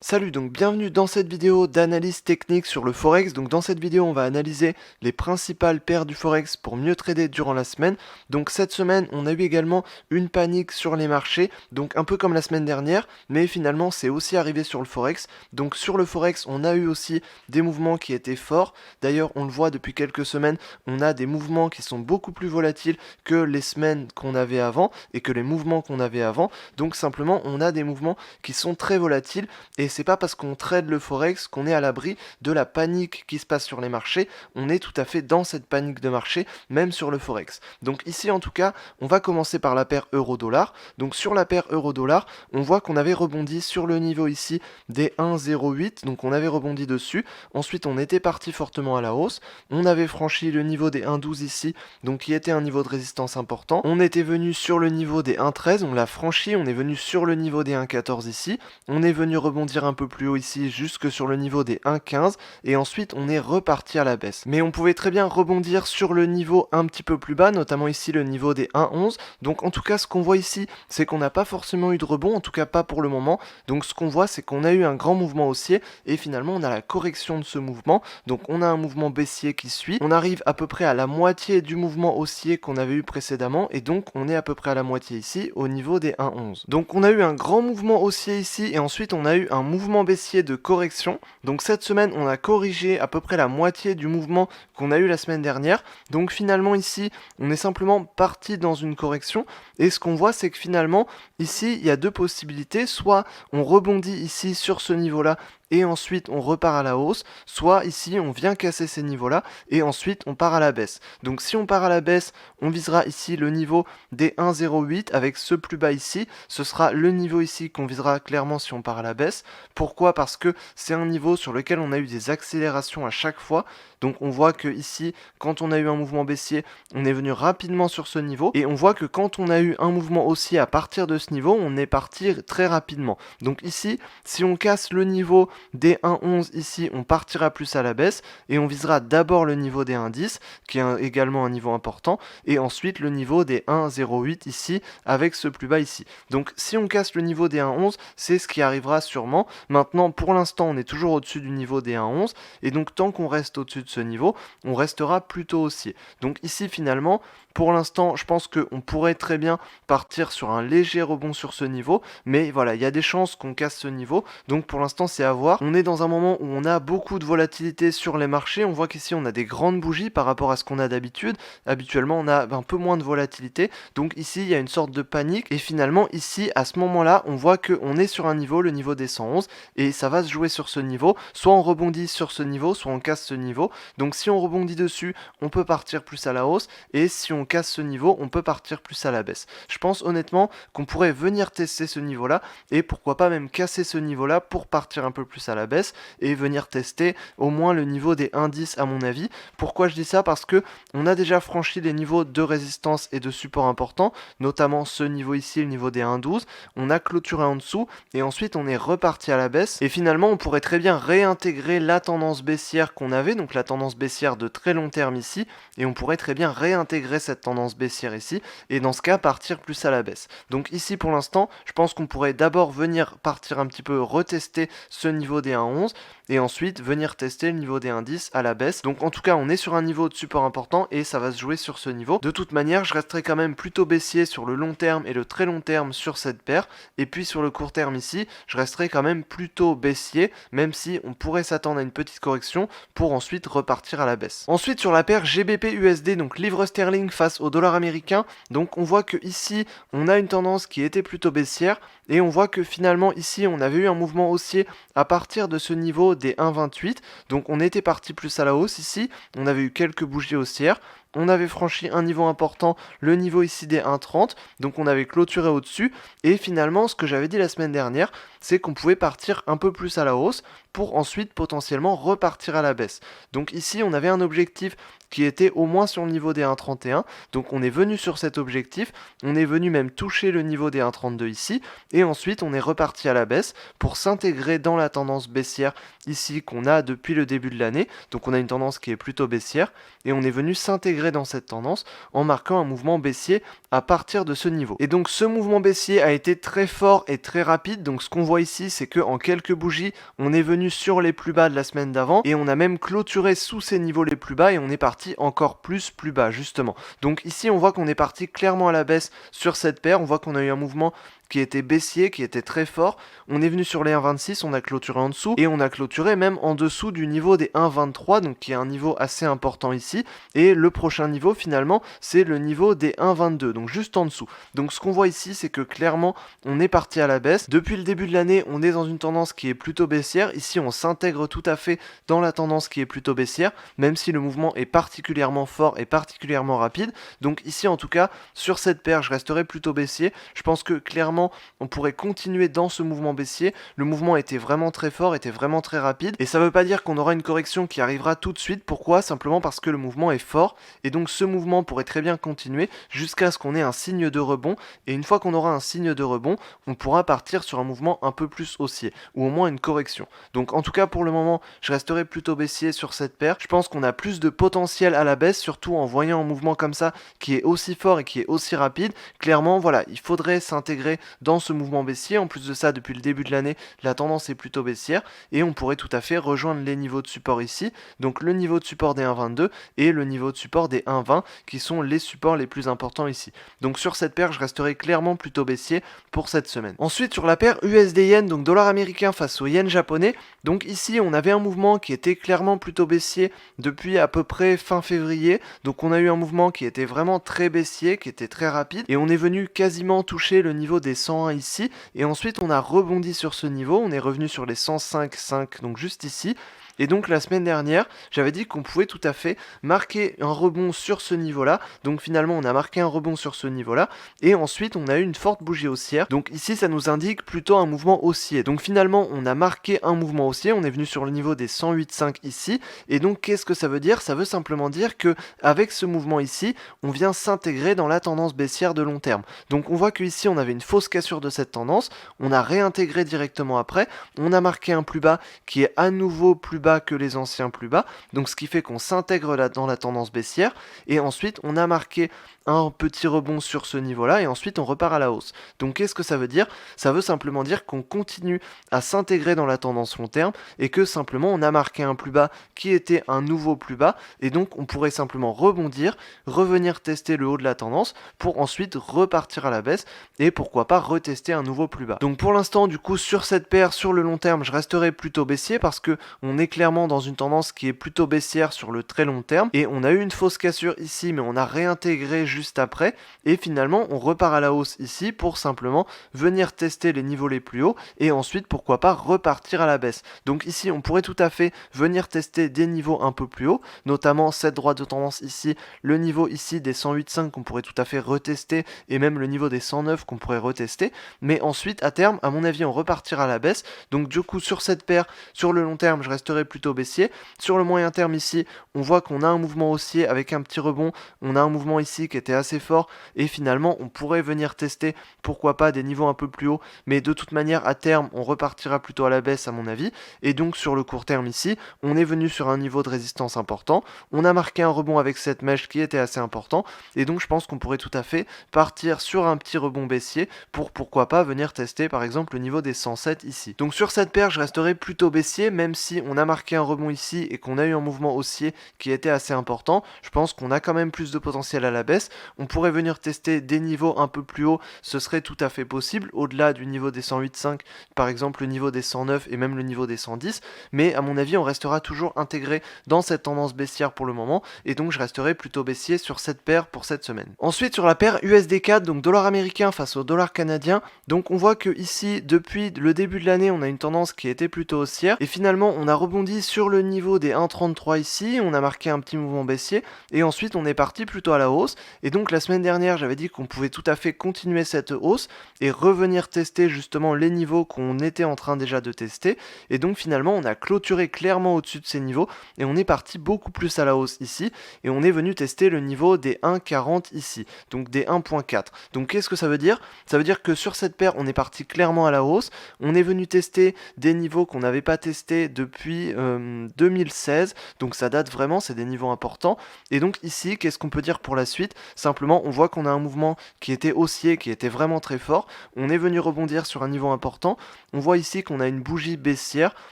Salut, donc bienvenue dans cette vidéo d'analyse technique sur le Forex. Donc dans cette vidéo, on va analyser les principales paires du Forex pour mieux trader durant la semaine. Donc cette semaine, on a eu également une panique sur les marchés, donc un peu comme la semaine dernière, mais finalement c'est aussi arrivé sur le Forex. Donc sur le Forex, on a eu aussi des mouvements qui étaient forts. D'ailleurs, on le voit depuis quelques semaines, on a des mouvements qui sont beaucoup plus volatiles que les semaines qu'on avait avant et que les mouvements qu'on avait avant. Donc simplement, on a des mouvements qui sont très volatiles et c'est pas parce qu'on trade le Forex qu'on est à l'abri de la panique qui se passe sur les marchés. On est tout à fait dans cette panique de marché, même sur le Forex. Donc ici, en tout cas, on va commencer par la paire euro-dollar. Donc sur la paire euro-dollar, on voit qu'on avait rebondi sur le niveau ici des 1,08. Donc on avait rebondi dessus. Ensuite, on était parti fortement à la hausse. On avait franchi le niveau des 1,12 ici, donc qui était un niveau de résistance important. On était venu sur le niveau des 1,13. On l'a franchi. On est venu sur le niveau des 1,14 ici. On est venu rebondir un peu plus haut ici jusque sur le niveau des 1,15 et ensuite on est reparti à la baisse. Mais on pouvait très bien rebondir sur le niveau un petit peu plus bas, notamment ici le niveau des 1,11. Donc en tout cas ce qu'on voit ici c'est qu'on n'a pas forcément eu de rebond, en tout cas pas pour le moment. Donc ce qu'on voit c'est qu'on a eu un grand mouvement haussier et finalement on a la correction de ce mouvement. Donc on a un mouvement baissier qui suit. On arrive à peu près à la moitié du mouvement haussier qu'on avait eu précédemment et donc on est à peu près à la moitié ici au niveau des 1,11. Donc on a eu un grand mouvement haussier ici et ensuite on a eu un mouvement baissier de correction. Donc cette semaine, on a corrigé à peu près la moitié du mouvement qu'on a eu la semaine dernière. Donc finalement ici, on est simplement parti dans une correction. Et ce qu'on voit, c'est que finalement, ici, il y a deux possibilités. Soit on rebondit ici sur ce niveau-là et ensuite on repart à la hausse, soit ici on vient casser ces niveaux-là et ensuite on part à la baisse. Donc si on part à la baisse, on visera ici le niveau des 1,08 avec ce plus bas ici. Ce sera le niveau ici qu'on visera clairement si on part à la baisse. Pourquoi? Parce que c'est un niveau sur lequel on a eu des accélérations à chaque fois. Donc on voit que ici, quand on a eu un mouvement baissier, on est venu rapidement sur ce niveau. Et on voit que quand on a eu un mouvement haussier à partir de ce niveau, on est parti très rapidement. Donc ici, si on casse le niveau des 1,11 ici, on partira plus à la baisse. Et on visera d'abord le niveau des 1,10, qui est également un niveau important. Et ensuite le niveau des 1,08 ici, avec ce plus bas ici. Donc si on casse le niveau des 1,11, c'est ce qui arrivera sûrement. Maintenant, pour l'instant, on est toujours au-dessus du niveau des 1,11. Et donc tant qu'on reste au-dessus de ce niveau, on restera plutôt haussier. Donc ici finalement, pour l'instant, je pense qu'on pourrait très bien partir sur un léger rebond sur ce niveau, mais voilà, il y a des chances qu'on casse ce niveau, donc pour l'instant c'est à voir. On est dans un moment où on a beaucoup de volatilité sur les marchés, on voit qu'ici on a des grandes bougies par rapport à ce qu'on a d'habitude. Habituellement on a un peu moins de volatilité, donc ici il y a une sorte de panique, et finalement ici à ce moment-là, on voit qu'on est sur un niveau, le niveau des 111, et ça va se jouer sur ce niveau, soit on rebondit sur ce niveau, soit on casse ce niveau. Donc si on rebondit dessus, on peut partir plus à la hausse, et si on casse ce niveau, on peut partir plus à la baisse. Je pense honnêtement qu'on pourrait venir tester ce niveau-là, et pourquoi pas même casser ce niveau-là pour partir un peu plus à la baisse, et venir tester au moins le niveau des 1,10 à mon avis. Pourquoi je dis ça? Parce que on a déjà franchi les niveaux de résistance et de support importants, notamment ce niveau ici, le niveau des 1,12. On a clôturé en dessous, et ensuite on est reparti à la baisse, et finalement on pourrait très bien réintégrer la tendance baissière qu'on avait, donc la tendance baissière de très long terme ici, et on pourrait très bien réintégrer cette tendance baissière ici, et dans ce cas partir plus à la baisse. Donc ici pour l'instant, je pense qu'on pourrait d'abord venir partir un petit peu retester ce niveau des 1,11, et ensuite venir tester le niveau des 1,10 à la baisse. Donc en tout cas on est sur un niveau de support important, et ça va se jouer sur ce niveau. De toute manière, je resterai quand même plutôt baissier sur le long terme et le très long terme sur cette paire, et puis sur le court terme ici, je resterai quand même plutôt baissier, même si on pourrait s'attendre à une petite correction pour ensuite repartir à la baisse. Ensuite sur la paire GBP-USD, donc livre sterling face au dollar américain, donc on voit que ici on a une tendance qui était plutôt baissière, et on voit que finalement ici on avait eu un mouvement haussier à partir de ce niveau des 1,28, donc on était parti plus à la hausse ici, on avait eu quelques bougies haussières, on avait franchi un niveau important, le niveau ici des 1,30, donc on avait clôturé au-dessus, et finalement ce que j'avais dit la semaine dernière, c'est qu'on pouvait partir un peu plus à la hausse pour ensuite potentiellement repartir à la baisse. Donc ici on avait un objectif qui était au moins sur le niveau des 1,31, donc on est venu sur cet objectif, on est venu même toucher le niveau des 1,32 ici, et ensuite on est reparti à la baisse pour s'intégrer dans la tendance baissière ici qu'on a depuis le début de l'année. Donc on a une tendance qui est plutôt baissière, et on est venu s'intégrer dans cette tendance en marquant un mouvement baissier à partir de ce niveau. Et donc ce mouvement baissier a été très fort et très rapide. Donc ce qu'on voit ici, c'est que en quelques bougies, on est venu sur les plus bas de la semaine d'avant, et on a même clôturé sous ces niveaux les plus bas, et on est parti encore plus bas justement. Donc ici on voit qu'on est parti clairement à la baisse sur cette paire, on voit qu'on a eu un mouvement qui était baissier, qui était très fort. On est venu sur les 1,26, on a clôturé en dessous, et on a clôturé même en dessous du niveau des 1,23, donc qui est un niveau assez important ici, et le prochain niveau finalement, c'est le niveau des 1,22, donc juste en dessous. Donc ce qu'on voit ici, c'est que clairement, on est parti à la baisse. Depuis le début de l'année, on est dans une tendance qui est plutôt baissière. Ici, on s'intègre tout à fait dans la tendance qui est plutôt baissière, même si le mouvement est particulièrement fort et particulièrement rapide. Donc ici, en tout cas, sur cette paire, je resterai plutôt baissier. Je pense que clairement, on pourrait continuer dans ce mouvement baissier. Le mouvement était vraiment très fort, était vraiment très rapide, et ça veut pas dire qu'on aura une correction qui arrivera tout de suite. Pourquoi? Simplement parce que le mouvement est fort, et donc ce mouvement pourrait très bien continuer jusqu'à ce qu'on ait un signe de rebond, et une fois qu'on aura un signe de rebond, on pourra partir sur un mouvement un peu plus haussier, ou au moins une correction. Donc en tout cas pour le moment, je resterai plutôt baissier sur cette paire. Je pense qu'on a plus de potentiel à la baisse, surtout en voyant un mouvement comme ça qui est aussi fort et qui est aussi rapide. Clairement, voilà, il faudrait s'intégrer dans ce mouvement baissier. En plus de ça, depuis le début de l'année, la tendance est plutôt baissière, et on pourrait tout à fait rejoindre les niveaux de support ici, donc le niveau de support des 1,22 et le niveau de support des 1,20 qui sont les supports les plus importants ici. Donc sur cette paire, je resterai clairement plutôt baissier pour cette semaine. Ensuite, sur la paire USD-Yen, donc dollar américain face au yen japonais, donc ici on avait un mouvement qui était clairement plutôt baissier depuis à peu près fin février. Donc on a eu un mouvement qui était vraiment très baissier, qui était très rapide, et on est venu quasiment toucher le niveau des 101 ici, et ensuite on a rebondi sur ce niveau, on est revenu sur les 105,5, donc juste ici. Et donc la semaine dernière, j'avais dit qu'on pouvait tout à fait marquer un rebond sur ce niveau-là. Donc finalement, on a marqué un rebond sur ce niveau-là. Et ensuite, on a eu une forte bougie haussière. Donc ici, ça nous indique plutôt un mouvement haussier. Donc finalement, on a marqué un mouvement haussier. On est venu sur le niveau des 108,5 ici. Et donc, qu'est-ce que ça veut dire? Ça veut simplement dire que avec ce mouvement ici, on vient s'intégrer dans la tendance baissière de long terme. Donc on voit qu'ici, on avait une fausse cassure de cette tendance. On a réintégré directement après. On a marqué un plus bas qui est à nouveau plus bas que les anciens plus bas, donc ce qui fait qu'on s'intègre là dans la tendance baissière, et ensuite on a marqué un petit rebond sur ce niveau-là, et ensuite on repart à la hausse. Donc qu'est-ce que ça veut dire? Ça veut simplement dire qu'on continue à s'intégrer dans la tendance long terme, et que simplement on a marqué un plus bas qui était un nouveau plus bas, et donc on pourrait simplement rebondir, revenir tester le haut de la tendance, pour ensuite repartir à la baisse, et pourquoi pas retester un nouveau plus bas. Donc pour l'instant, du coup, sur cette paire, sur le long terme, je resterai plutôt baissier, parce que on est clairement dans une tendance qui est plutôt baissière sur le très long terme, et on a eu une fausse cassure ici, mais on a réintégré juste après, et finalement on repart à la hausse ici pour simplement venir tester les niveaux les plus hauts, et ensuite pourquoi pas repartir à la baisse. Donc ici on pourrait tout à fait venir tester des niveaux un peu plus hauts, notamment cette droite de tendance ici, le niveau ici des 108,5 qu'on pourrait tout à fait retester, et même le niveau des 109 qu'on pourrait retester, mais ensuite à terme, à mon avis, on repartira à la baisse. Donc du coup sur cette paire, sur le long terme, je resterai plutôt baissier. Sur le moyen terme ici, on voit qu'on a un mouvement haussier avec un petit rebond, on a un mouvement ici qui était assez fort, et finalement on pourrait venir tester, pourquoi pas, des niveaux un peu plus hauts, mais de toute manière à terme on repartira plutôt à la baisse à mon avis. Et donc sur le court terme ici, on est venu sur un niveau de résistance important, on a marqué un rebond avec cette mèche qui était assez important, et donc je pense qu'on pourrait tout à fait partir sur un petit rebond baissier pour pourquoi pas venir tester par exemple le niveau des 107 ici. Donc sur cette paire, je resterai plutôt baissier, même si on a marqué un rebond ici et qu'on a eu un mouvement haussier qui était assez important. Je pense qu'on a quand même plus de potentiel à la baisse. On pourrait venir tester des niveaux un peu plus hauts, ce serait tout à fait possible, au-delà du niveau des 108,5, par exemple le niveau des 109 et même le niveau des 110, mais à mon avis on restera toujours intégré dans cette tendance baissière pour le moment, et donc je resterai plutôt baissier sur cette paire pour cette semaine. Ensuite sur la paire USD4, donc dollar américain face au dollar canadien, donc on voit que ici depuis le début de l'année on a une tendance qui était plutôt haussière, et finalement on a rebondi rebondi sur le niveau des 1,33 ici, on a marqué un petit mouvement baissier, et ensuite on est parti plutôt à la hausse. Et donc la semaine dernière, j'avais dit qu'on pouvait tout à fait continuer cette hausse et revenir tester justement les niveaux qu'on était en train déjà de tester. Et donc finalement, on a clôturé clairement au-dessus de ces niveaux et on est parti beaucoup plus à la hausse ici. Et on est venu tester le niveau des 1,40 ici, donc des 1,4. Donc qu'est-ce que ça veut dire? Ça veut dire que sur cette paire, on est parti clairement à la hausse. On est venu tester des niveaux qu'on n'avait pas testés depuis 2016. Donc ça date vraiment, c'est des niveaux importants. Et donc ici, qu'est-ce qu'on peut dire pour la suite? Simplement, on voit qu'on a un mouvement qui était haussier, qui était vraiment très fort. On est venu rebondir sur un niveau important. On voit ici qu'on a une bougie baissière.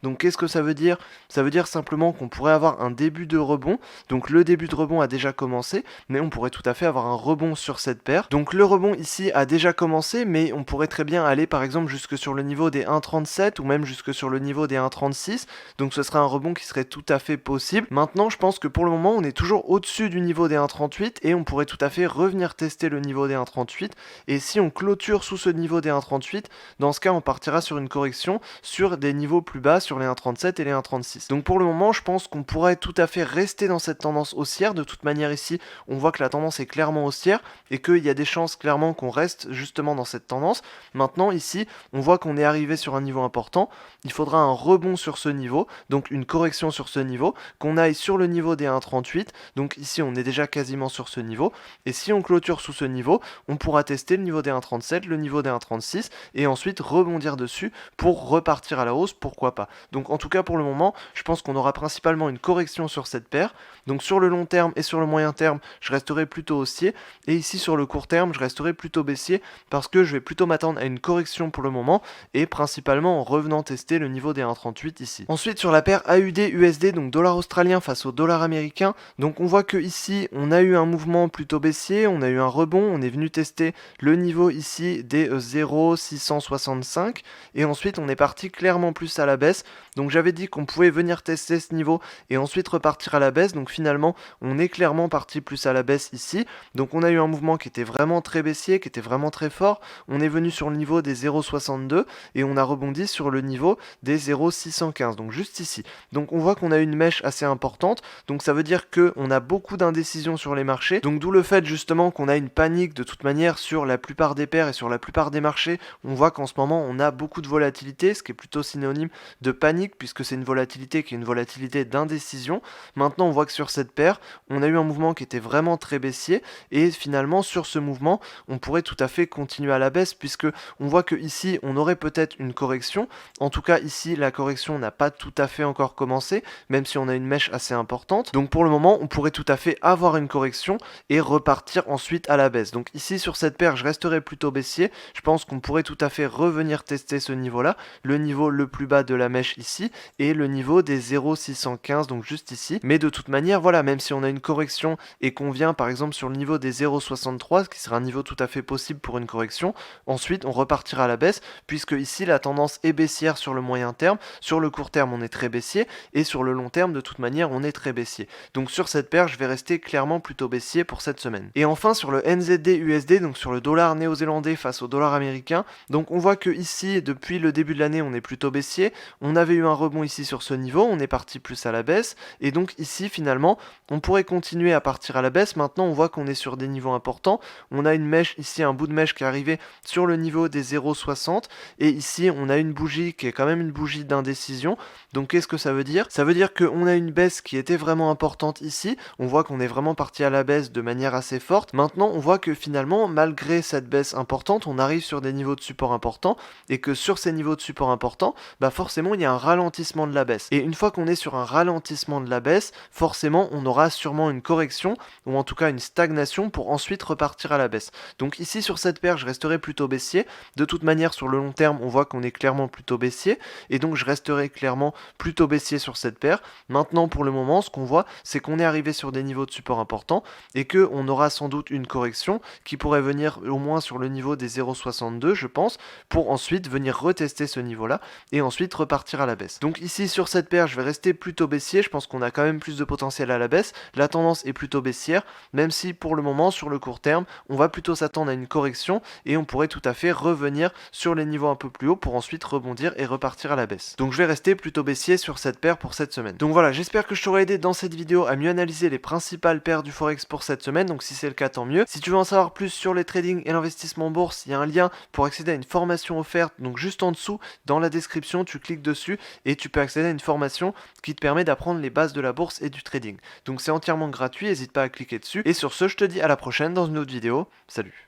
Donc qu'est-ce que ça veut dire? Ça veut dire simplement qu'on pourrait avoir un début de rebond. Donc le début de rebond a déjà commencé, mais on pourrait tout à fait avoir un rebond sur cette paire. Donc le rebond ici a déjà commencé, mais on pourrait très bien aller par exemple jusque sur le niveau des 1,37 ou même jusque sur le niveau des 1,36. Donc ce serait un rebond qui serait tout à fait possible. Maintenant, je pense que pour le moment, on est toujours au-dessus du niveau des 1,38 et on pourrait tout à fait revenir tester le niveau des 1,38. Et si on clôture sous ce niveau des 1,38, dans ce cas, on partira sur une correction sur des niveaux plus bas, sur les 1,37 et les 1,36. Donc pour le moment, je pense qu'on pourrait tout à fait rester dans cette tendance haussière. De toute manière, ici, on voit que la tendance est clairement haussière et qu'il y a des chances clairement qu'on reste justement dans cette tendance. Maintenant, ici, on voit qu'on est arrivé sur un niveau important. Il faudra un rebond sur ce niveau, donc une correction sur ce niveau, qu'on aille sur le niveau des 1,38. Donc ici, on est déjà quasiment sur ce niveau. Et si on clôture sous ce niveau, on pourra tester le niveau des 1,37, le niveau des 1,36 et ensuite rebondir dessus pour repartir à la hausse, pourquoi pas. Donc en tout cas pour le moment, je pense qu'on aura principalement une correction sur cette paire. Donc sur le long terme et sur le moyen terme, je resterai plutôt haussier et ici sur le court terme, je resterai plutôt baissier parce que je vais plutôt m'attendre à une correction pour le moment et principalement en revenant tester le niveau des 1,38 ici. Ensuite sur la paire AUD-USD, donc dollar australien face au dollar américain, donc on voit que ici on a eu un mouvement plutôt baissier, on a eu un rebond, on est venu tester le niveau ici des 0,665 et ensuite on est parti clairement plus à la baisse. Donc j'avais dit qu'on pouvait venir tester ce niveau et ensuite repartir à la baisse, donc finalement on est clairement parti plus à la baisse ici. Donc on a eu un mouvement qui était vraiment très baissier, qui était vraiment très fort. On est venu sur le niveau des 0,62 et on a rebondi sur le niveau des 0,615, donc juste ici. Donc on voit qu'on a une mèche assez importante, donc ça veut dire qu'on a beaucoup d'indécision sur les marchés, donc d'où le fait justement qu'on a une panique de toute manière sur la plupart des paires et sur la plupart des marchés. On voit qu'en ce moment on a beaucoup de volatilité, ce qui est plutôt synonyme de panique puisque c'est une volatilité qui est une volatilité d'indécision. Maintenant on voit que sur cette paire, on a eu un mouvement qui était vraiment très baissier et finalement sur ce mouvement, on pourrait tout à fait continuer à la baisse puisque on voit que ici on aurait peut-être une correction. En tout cas ici la correction n'a pas tout à fait encore commencé, même si on a une mèche assez importante. Donc pour le moment, on pourrait tout à fait avoir une correction et repartir ensuite à la baisse. Donc ici sur cette paire, je resterai plutôt baissier. Je pense qu'on pourrait tout à fait revenir tester ce niveau-là, le niveau le plus bas de la mèche ici et le niveau des 0,615, donc juste ici. Mais de toute manière, voilà, même si on a une correction et qu'on vient par exemple sur le niveau des 0,63, ce qui sera un niveau tout à fait possible pour une correction, ensuite on repartira à la baisse puisque ici la tendance est baissière sur le moyen terme, sur le court terme on est très baissier et sur le long terme de toute manière on est très baissier. Donc sur cette paire je vais rester clairement plutôt baissier pour cette semaine. Et enfin sur le NZD-USD, donc sur le dollar néo-zélandais face au dollar américain, donc on voit que ici depuis le début de l'année on est plutôt baissier, on avait eu un rebond ici sur ce niveau, on est parti plus à la baisse et donc ici finalement on pourrait continuer à partir à la baisse. Maintenant on voit qu'on est sur des niveaux importants, on a une mèche ici, un bout de mèche qui est arrivé sur le niveau des 0,60 et ici on a une bougie qui est quand même une bougie d'indécision. Donc qu'est-ce que ça veut dire? Ça veut dire qu'on a une baisse qui était vraiment importante ici, on voit qu'on est vraiment parti à la baisse de manière assez forte. Maintenant on voit que finalement malgré cette baisse importante, on arrive sur des niveaux de support importants et que sur ces niveaux de support importants, bah forcément il y a un ralentissement de la baisse. Et une fois qu'on est sur un ralentissement de la baisse, forcément on aura sûrement une correction ou en tout cas une stagnation pour ensuite repartir à la baisse. Donc ici sur cette paire je resterai plutôt baissier. De toute manière sur le long terme on voit qu'on est clairement plutôt baissier et donc je resterai clairement plutôt baissier sur cette paire. Maintenant pour le moment ce qu'on voit c'est qu'on est arrivé sur des niveaux de support importants et que on aura sans doute une correction qui pourrait venir au moins sur le niveau des 0,62 je pense pour ensuite venir retester ce niveau là et ensuite repartir à la baisse. baisse. Donc ici sur cette paire, je vais rester plutôt baissier, je pense qu'on a quand même plus de potentiel à la baisse. La tendance est plutôt baissière, même si pour le moment sur le court terme, on va plutôt s'attendre à une correction et on pourrait tout à fait revenir sur les niveaux un peu plus hauts pour ensuite rebondir et repartir à la baisse. Donc je vais rester plutôt baissier sur cette paire pour cette semaine. Donc voilà, j'espère que je t'aurai aidé dans cette vidéo à mieux analyser les principales paires du Forex pour cette semaine, donc si c'est le cas tant mieux. Si tu veux en savoir plus sur les trading et l'investissement en bourse, il y a un lien pour accéder à une formation offerte, donc juste en dessous dans la description, tu cliques dessus et tu peux accéder à une formation qui te permet d'apprendre les bases de la bourse et du trading. Donc c'est entièrement gratuit, n'hésite pas à cliquer dessus. Et sur ce, je te dis à la prochaine dans une autre vidéo. Salut!